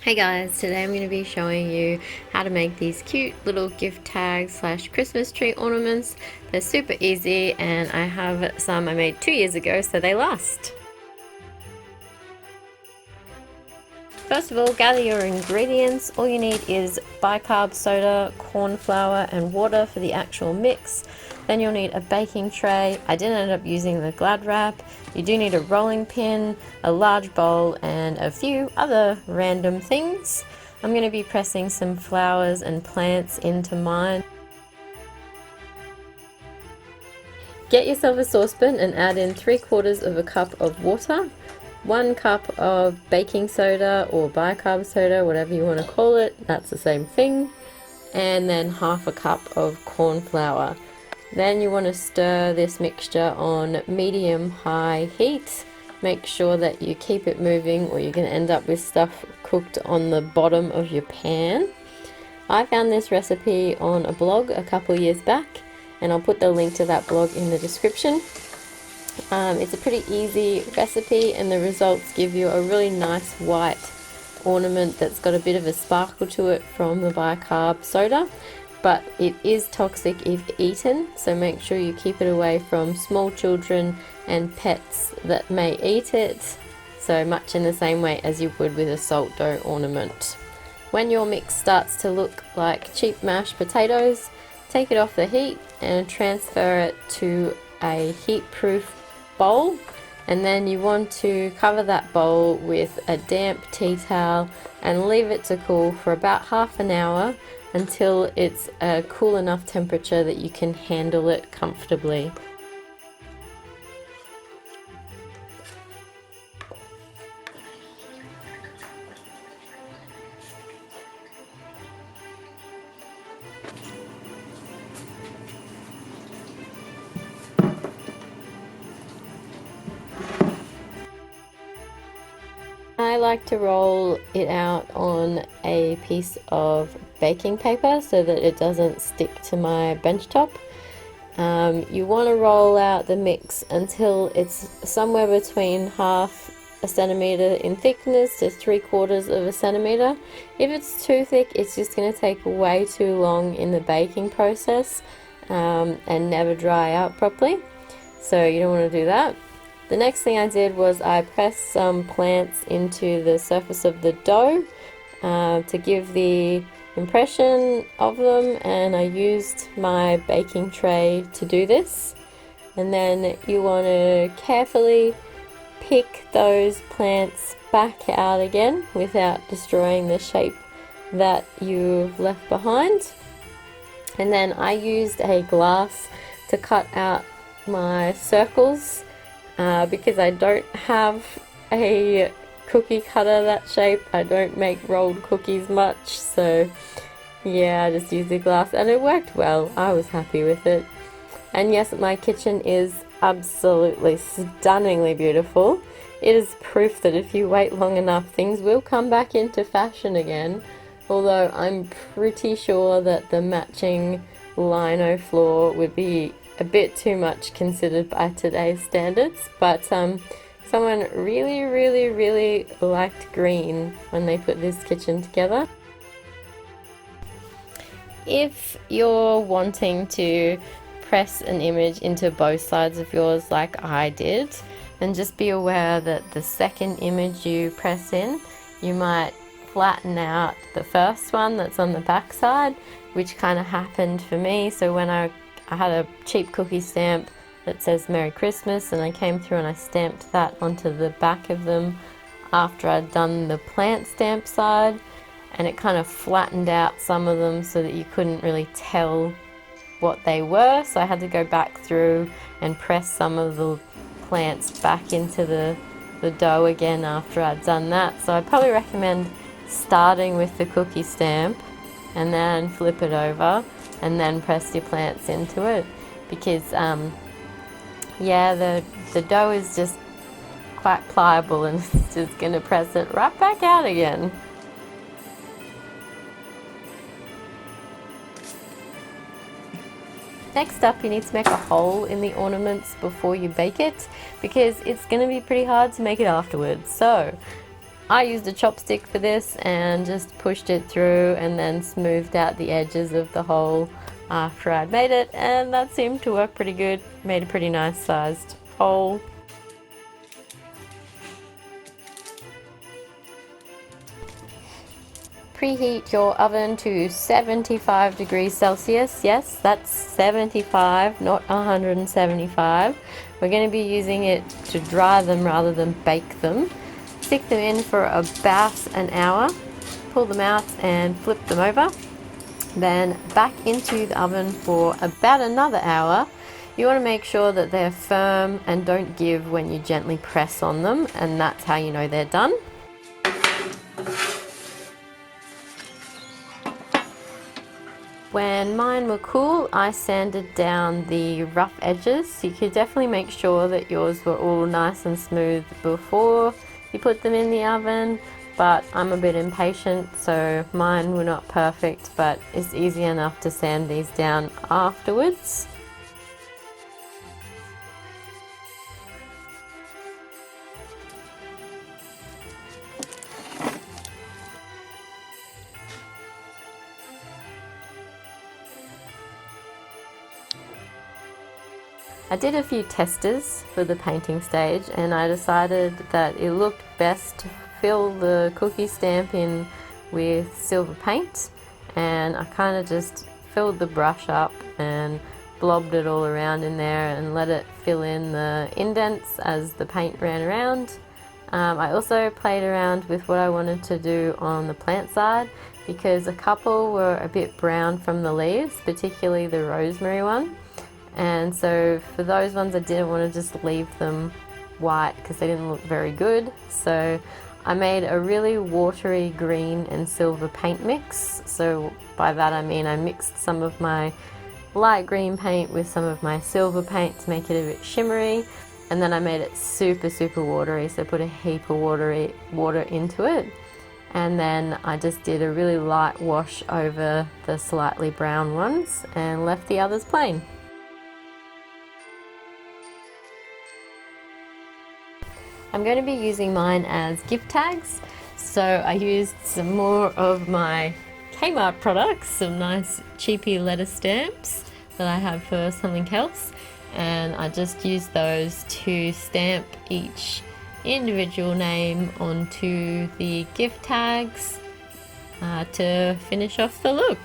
Hey guys, today I'm going to be showing you how to make these cute little gift tags slash Christmas tree ornaments. They're super easy and I have some I made 2 years ago so they last. First of all, gather your ingredients. All you need is bicarb soda, corn flour and water for the actual mix. Then you'll need a baking tray. I didn't end up using the Glad wrap. You do need a rolling pin, a large bowl and a few other random things. I'm going to be pressing some flowers and plants into mine. Get yourself a saucepan and add in 3/4 of a cup of water. 1 cup of baking soda or bicarb soda, whatever you want to call it, that's the same thing, and then 1/2 cup of corn flour. Then you want to stir this mixture on medium-high heat. Make sure that you keep it moving or you're going to end up with stuff cooked on the bottom of your pan. I found this recipe on a blog a couple years back and I'll put the link to that blog in the description. It's a pretty easy recipe and the results give you a really nice white ornament that's got a bit of a sparkle to it from the bicarb soda, but it is toxic if eaten, so make sure you keep it away from small children and pets that may eat it, so much in the same way as you would with a salt dough ornament. When your mix starts to look like cheap mashed potatoes, take it off the heat and transfer it to a heat-proof bowl, and then you want to cover that bowl with a damp tea towel and leave it to cool for about half an hour until it's a cool enough temperature that you can handle it comfortably. I like to roll it out on a piece of baking paper so that it doesn't stick to my bench top. You want to roll out the mix until it's somewhere between 1/2 a centimeter in thickness to 3/4 of a centimeter. If it's too thick, it's just going to take way too long in the baking process and never dry out properly. So you don't want to do that. The next thing I did was I pressed some plants into the surface of the dough to give the impression of them, and I used my baking tray to do this. And then you want to carefully pick those plants back out again without destroying the shape that you've left behind. And then I used a glass to cut out my circles because I don't have a cookie cutter that shape. I don't make rolled cookies much, so yeah, I just used the glass and it worked well. I was happy with it. And yes, my kitchen is absolutely stunningly beautiful. It is proof that if you wait long enough, things will come back into fashion again. Although I'm pretty sure that the matching lino floor would be a bit too much considered by today's standards, but someone really liked green when they put this kitchen together. If you're wanting to press an image into both sides of yours like I did, then just be aware that the second image you press in, you might flatten out the first one that's on the back side, which kind of happened for me. So when I had a cheap cookie stamp that says Merry Christmas, and I came through and I stamped that onto the back of them after I'd done the plant stamp side, and it kind of flattened out some of them so that you couldn't really tell what they were, so I had to go back through and press some of the plants back into the dough again after I'd done that. So I'd probably recommend starting with the cookie stamp and then flip it over and then press your plants into it, because yeah, the dough is just quite pliable and it's just going to press it right back out again. Next up, you need to make a hole in the ornaments before you bake it, because it's going to be pretty hard to make it afterwards. So I used a chopstick for this and just pushed it through and then smoothed out the edges of the hole after I'd made it, and that seemed to work pretty good. Made a pretty nice sized hole. Preheat your oven to 75 degrees Celsius. Yes, that's 75, not 175. We're going to be using it to dry them rather than bake them. Stick them in for about an hour. Pull them out and flip them over. Then back into the oven for about another hour. You want to make sure that they're firm and don't give when you gently press on them, and that's how you know they're done. When mine were cool, I sanded down the rough edges. You could definitely make sure that yours were all nice and smooth before you put them in the oven, but I'm a bit impatient, so mine were not perfect, but it's easy enough to sand these down afterwards. I did a few testers for the painting stage, and I decided that it looked best to fill the cookie stamp in with silver paint, and I kind of just filled the brush up and blobbed it all around in there and let it fill in the indents as the paint ran around. I also played around with what I wanted to do on the plant side, because a couple were a bit brown from the leaves, particularly the rosemary one. And so for those ones I didn't want to just leave them white because they didn't look very good. So I made a really watery green and silver paint mix. So by that I mean I mixed some of my light green paint with some of my silver paint to make it a bit shimmery. And then I made it super watery, so put a heap of water into it. And then I just did a really light wash over the slightly brown ones and left the others plain. I'm going to be using mine as gift tags, so I used some more of my Kmart products, some nice cheapy letter stamps that I have for something else, and I just used those to stamp each individual name onto the gift tags to finish off the look.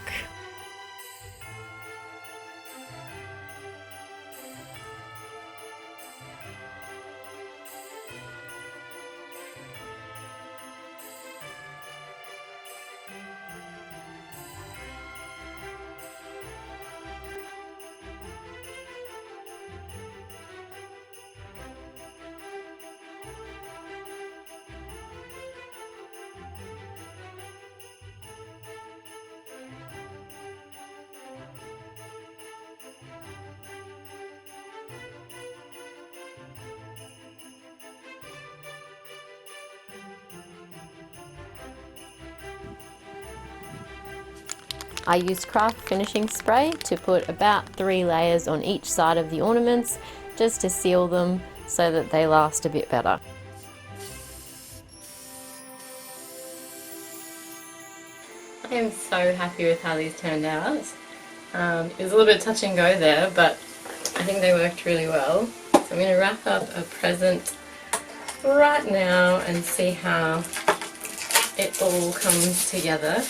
I used craft finishing spray to put about 3 layers on each side of the ornaments, just to seal them so that they last a bit better. I am so happy with how these turned out. It was a little bit touch and go there, but I think they worked really well. So I'm going to wrap up a present right now and see how it all comes together.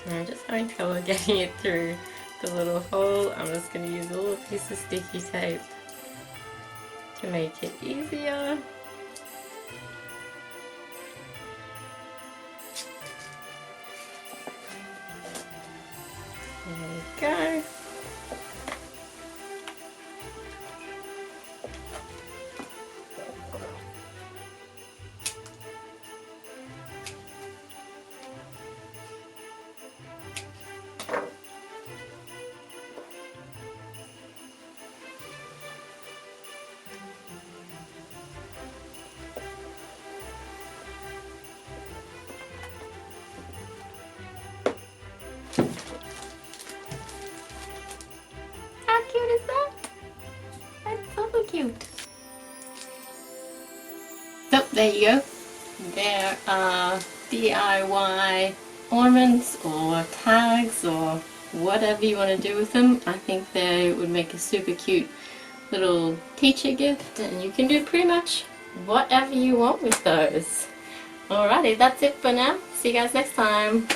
So I'm just having trouble getting it through the little hole. I'm just going to use a little piece of sticky tape to make it easier. There we go. cute. So there you go. There are DIY ornaments or tags or whatever you want to do with them. I think they would make a super cute little teacher gift, and you can do pretty much whatever you want with those. Alrighty, that's it for now. See you guys next time.